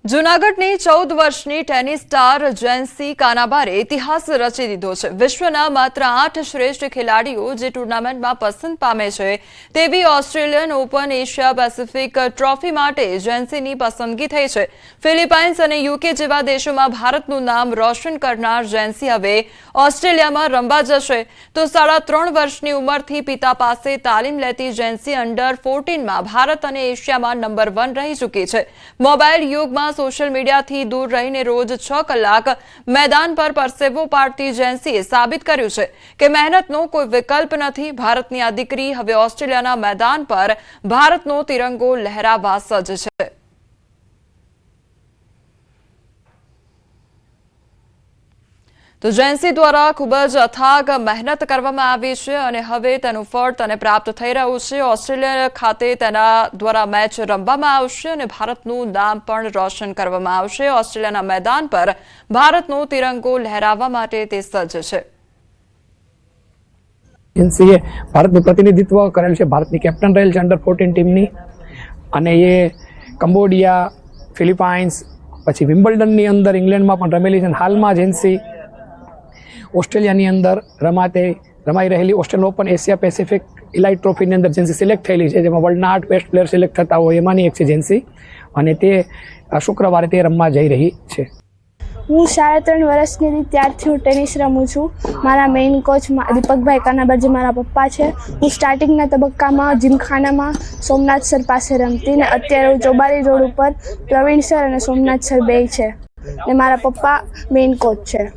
જૂનાગઢની 14 વર્ષની tennis star Gen Z કાનાબારે ઇતિહાસ રચી દીધો છે। વિશ્વના માત્ર 8 શ્રેષ્ઠ ખેલાડીઓ જે ટુર્નામેન્ટમાં પસંદ પામે છે તેવી Australian open Asia Pacific trophy માટે જેન્સીની પસંદગી થઈ છે। ફિલિપાઇન્સ અને યુકે જેવા દેશોમાં ભારતનું નામ રોશન કરનાર જેન્સી હવે ઓસ્ટ્રેલિયામાં રમવા જશે તો 3.5 વર્ષની ઉંમરથી પિતા પાસે તાલીમ લેતી જેન્સી અંડર 14માં ભારત અને એશિયામાં નંબર 1 રહી ચૂકી છે। મોબાઈલ યુગમાં सोशल मीडिया थी दूर रहीने रोज 6 कलाक मैदान पर परसेवो पाड़ती जेन्सीए साबित कर्युं छे के मेहनतनो कोई विकल्प नथी। भारतनी आ दीकरी हवे ऑस्ट्रेलियाना मैदान पर भारतनो तिरंगो लहराववा सज्ज छे। तो जेन्सी द्वारा खूब ज अथाग मेहनत करवामां आवी छे अने हवे तेनुं फळ तेने प्राप्त थई रह्युं छे। ऑस्ट्रेलिया खाते तेना द्वारा मैच रमवामां आवशे अने भारतनुं नाम पण रोशन करवामां आवशे। ऑस्ट्रेलियाना मैदान पर भारतनो तिरंगो लहराववा माटे ते सज्ज छे। जेन्सीए भारतनुं प्रतिनिधित्व करेल छे, भारतनी केप्टन रहेल छे अंडर 14 टीमनी अने ये कंबोडिया, फिलिपाइन्स पछी विम्बल्डननी अंदर इंग्लेन्डमां पण रमेली छे। हालमां जेन्सी ऑस्ट्रेलिया अंदर रमाई रहेली Australian open Asia Pacific elite trophy अंदर जेन्सी सिलेक्ट थयेली छे, जेमां वर्ल्डना 8 बेस्ट प्लेयर सिलेक्ट थता होय एमांनी एक छे जेन्सी अने ते शुक्रवारे ते रमवा जई रही छे। हूँ 3.5 वर्षनी थी त्यारथी हूँ टेनिस रमूँ छूँ। मारा मेन कोच दीपकभाई कानाबार जे मारा पप्पा है। हूँ स्टार्टिंगना तबक्कामां जिमखानामां सोमनाथ सर पासे रमती ने अत्यारे चौबारी रोड पर प्रवीण सर और सोमनाथ सर बेय छे ने मारा पप्पा मेन कोच है।